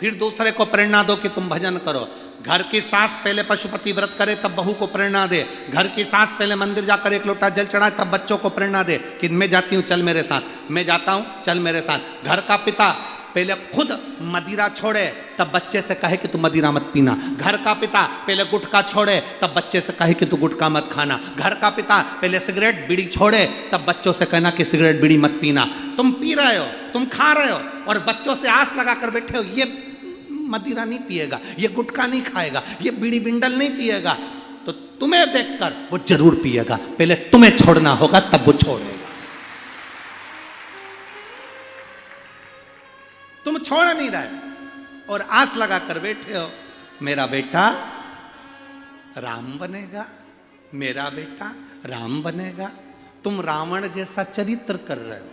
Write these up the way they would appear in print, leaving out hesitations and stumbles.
फिर दूसरे को प्रेरणा दो कि तुम भजन करो। घर की सास पहले पशुपति व्रत करे तब बहू को प्रेरणा दे। घर की सास पहले मंदिर जाकर एक लोटा जल चढ़ाए तब बच्चों को प्रेरणा दे कि मैं जाती हूँ चल मेरे साथ, मैं जाता हूँ चल मेरे साथ। घर का पिता पहले खुद मदिरा छोड़े तब बच्चे से कहे कि तू मदिरा मत पीना। घर का पिता पहले गुटखा छोड़े तब बच्चे से कहे कि तू गुटखा मत खाना। घर का पिता पहले सिगरेट बीड़ी छोड़े तब बच्चों से कहना कि सिगरेट बीड़ी मत पीना। तुम पी रहे हो, तुम खा रहे हो और बच्चों से आस लगा कर बैठे हो ये मदिरा नहीं पिएगा, ये गुटखा नहीं खाएगा, ये बीड़ी बिंडल नहीं पिएगा, तो तुम्हें देखकर वो जरूर पिएगा। पहले तुम्हें छोड़ना होगा तब वो छोड़ेगा। तुम छोड़ नहीं रहे और आस लगा कर बैठे हो मेरा बेटा राम बनेगा, मेरा बेटा राम बनेगा। तुम रावण जैसा चरित्र कर रहे हो।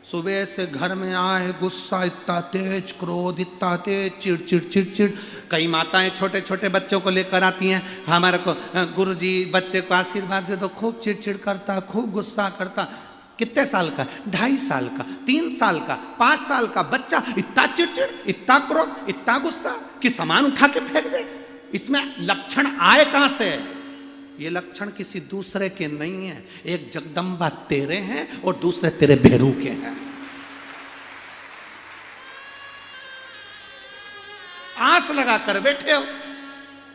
सुबह से घर में आए गुस्सा इतना तेज, क्रोध इतना तेज, चिड़चिड़ चिड़चिड़। कई माताएं छोटे छोटे बच्चों को लेकर आती हैं, हमारे को गुरुजी बच्चे को आशीर्वाद दे दो, खूब चिड़चिड़ करता, खूब गुस्सा करता। कितने साल का? 2.5 साल का, 3 साल का, 5 साल का बच्चा इतना चिड़चिड़, इतना क्रोध, इतना गुस्सा कि सामान उठा के फेंक दे। इसमें लक्षण आए कहां से? ये लक्षण किसी दूसरे के नहीं है। एक जगदम्बा तेरे हैं और दूसरे तेरे भेरू के हैं। आस लगा कर बैठे हो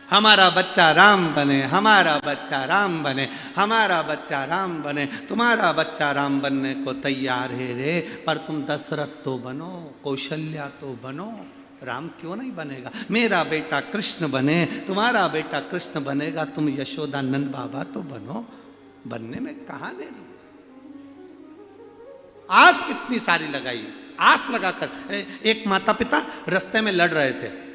हमारा बच्चा राम बने, हमारा बच्चा राम बने, हमारा बच्चा राम बने। तुम्हारा बच्चा राम बनने को तैयार है रे, पर तुम दशरथ तो बनो, कौशल्या तो बनो, राम क्यों नहीं बनेगा? मेरा बेटा कृष्ण बने, तुम्हारा बेटा कृष्ण बनेगा, तुम यशोदानंद बाबा तो बनो। बनने में कहां देरी? आस कितनी सारी लगाई, आस लगाकर। एक माता पिता रास्ते में लड़ रहे थे।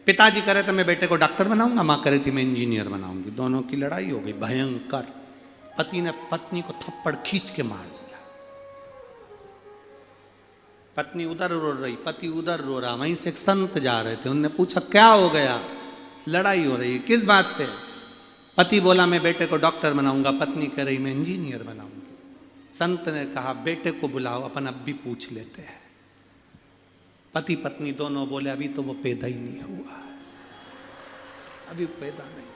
पिताजी कह रहे थे मैं बेटे को डॉक्टर बनाऊंगा, मां कह रही थी मैं इंजीनियर बनाऊंगी। दोनों की लड़ाई हो गई भयंकर। पति ने पत्नी को थप्पड़ खींच के मार दिया। पत्नी उधर रो रही, पति उधर रो रहा। वहीं से एक संत जा रहे थे, उनने पूछा क्या हो गया? लड़ाई हो रही है, किस बात पे? पति बोला मैं बेटे को डॉक्टर बनाऊंगा, पत्नी कह रही मैं इंजीनियर बनाऊंगी। संत ने कहा बेटे को बुलाओ, अपन अब भी पूछ लेते हैं। पति पत्नी दोनों बोले अभी तो वो पैदा ही नहीं हुआ, अभी पैदा नहीं,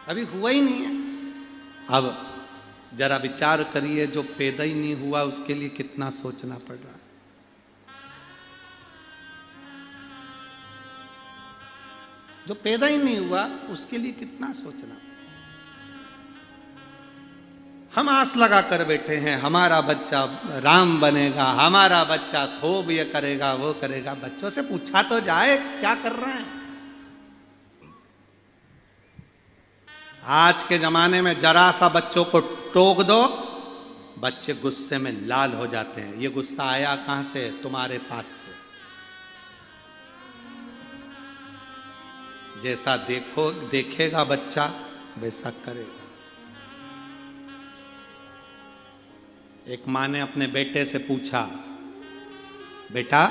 अभी हुआ ही नहीं है। अब जरा विचार करिए, जो पैदा ही नहीं हुआ उसके लिए कितना सोचना पड़ रहा है। जो पैदा ही नहीं हुआ उसके लिए कितना सोचना। हम आस लगा कर बैठे हैं हमारा बच्चा राम बनेगा, हमारा बच्चा खूब ये करेगा वो करेगा। बच्चों से पूछा तो जाए क्या कर रहे हैं। आज के जमाने में जरा सा बच्चों को टोक दो, बच्चे गुस्से में लाल हो जाते हैं। ये गुस्सा आया कहां से? तुम्हारे पास से। जैसा देखेगा बच्चा वैसा करेगा। एक माँ ने अपने बेटे से पूछा बेटा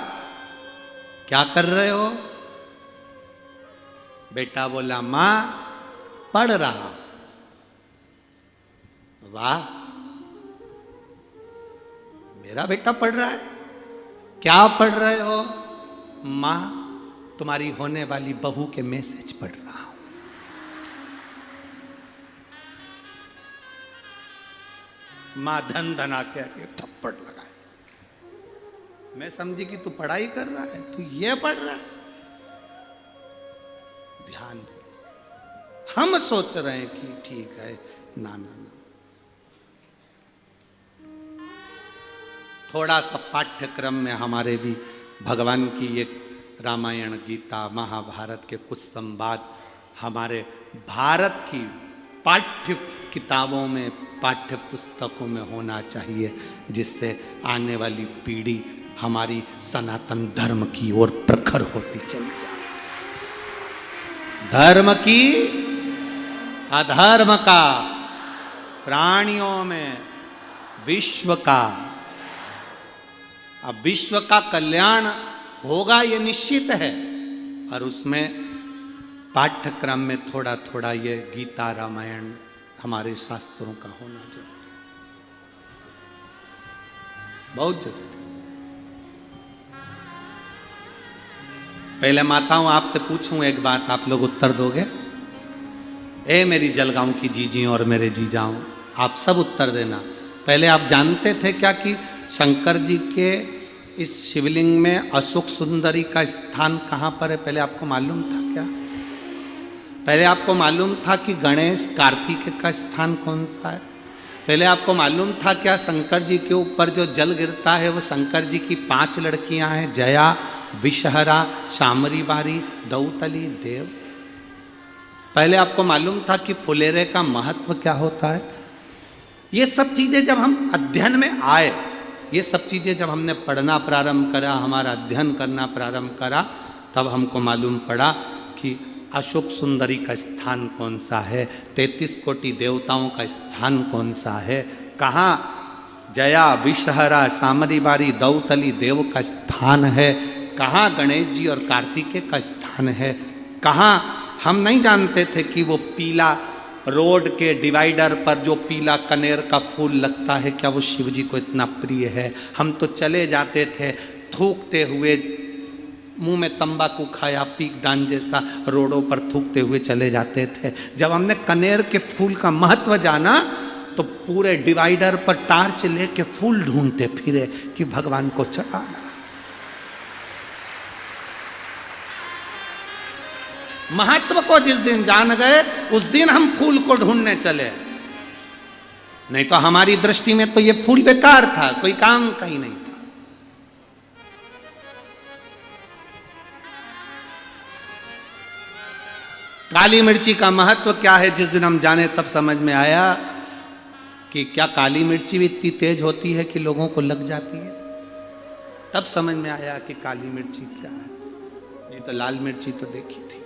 क्या कर रहे हो? बेटा बोला माँ पढ़ रहा। वाह, मेरा बेटा पढ़ रहा है। क्या पढ़ रहे हो? माँ तुम्हारी होने वाली बहू के मैसेज पढ़ रहा हूं। माँ धन धना के थप्पड़ लगाए। मैं समझी कि तू पढ़ाई कर रहा है, तू ये पढ़ रहा है। ध्यान दे, हम सोच रहे हैं कि ठीक है। ना ना ना, थोड़ा सा पाठ्यक्रम में हमारे भी भगवान की ये रामायण गीता महाभारत के कुछ संवाद हमारे भारत की पाठ्य किताबों में पाठ्य पुस्तकों में होना चाहिए, जिससे आने वाली पीढ़ी हमारी सनातन धर्म की ओर प्रखर होती चली जाए। धर्म की अधर्म का, प्राणियों में विश्व का। अब विश्व का कल्याण होगा ये निश्चित है, और उसमें पाठ्यक्रम में थोड़ा थोड़ा ये गीता रामायण हमारे शास्त्रों का होना जरूरी, बहुत जरूरी। पहले माताओं आपसे पूछूं एक बात, आप लोग उत्तर दोगे? ए मेरी जलगांव की जीजी और मेरे जीजाओं, आप सब उत्तर देना। पहले आप जानते थे क्या कि शंकर जी के इस शिवलिंग में अशोक सुंदरी का स्थान कहाँ पर है? पहले आपको मालूम था क्या? पहले आपको मालूम था कि गणेश कार्तिक का स्थान कौन सा है? पहले आपको मालूम था क्या शंकर जी के ऊपर जो जल गिरता है वो शंकर जी की 5 लड़कियां हैं, जया, विषहरा, शामरी बारी, दौतली, देव। पहले आपको मालूम था कि फुलेरे का महत्व क्या होता है? ये सब चीजें जब हम अध्ययन में आए, ये सब चीजें जब हमने पढ़ना प्रारंभ करा, हमारा अध्ययन करना प्रारंभ करा, तब हमको मालूम पड़ा कि अशोक सुंदरी का स्थान कौन सा है, 33 कोटि देवताओं का स्थान कौन सा है, कहाँ जया, विषहरा, सामरी बारी, दौतली, देव का स्थान है, कहाँ गणेश जी और कार्तिकेय का स्थान है, कहाँ हम नहीं जानते थे कि वो पीला रोड के डिवाइडर पर जो पीला कनेर का फूल लगता है, क्या वो शिव जी को इतना प्रिय है? हम तो चले जाते थे थूकते हुए, मुंह में तंबाकू खाया, पीक दान जैसा रोडों पर थूकते हुए चले जाते थे। जब हमने कनेर के फूल का महत्व जाना तो पूरे डिवाइडर पर टार्च लेके फूल ढूंढते फिरे कि भगवान को चढ़ाना। महत्व को जिस दिन जान गए उस दिन हम फूल को ढूंढने चले, नहीं तो हमारी दृष्टि में तो ये फूल बेकार था, कोई काम का ही नहीं था। काली मिर्ची का महत्व क्या है जिस दिन हम जाने तब समझ में आया कि क्या काली मिर्ची भी इतनी तेज होती है कि लोगों को लग जाती है। तब समझ में आया कि काली मिर्ची क्या है। ये तो लाल मिर्ची तो देखी थी।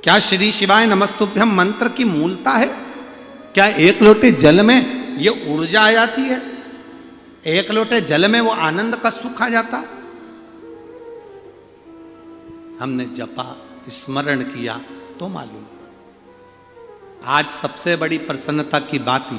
क्या श्री शिवाय नमस्तुभ्यम मंत्र की मूलता है? क्या एक लोटे जल में ये ऊर्जा आ जाती है? एक लोटे जल में वो आनंद का सुख आ जाता? हमने जपा, स्मरण किया तो मालूम। आज सबसे बड़ी प्रसन्नता की बात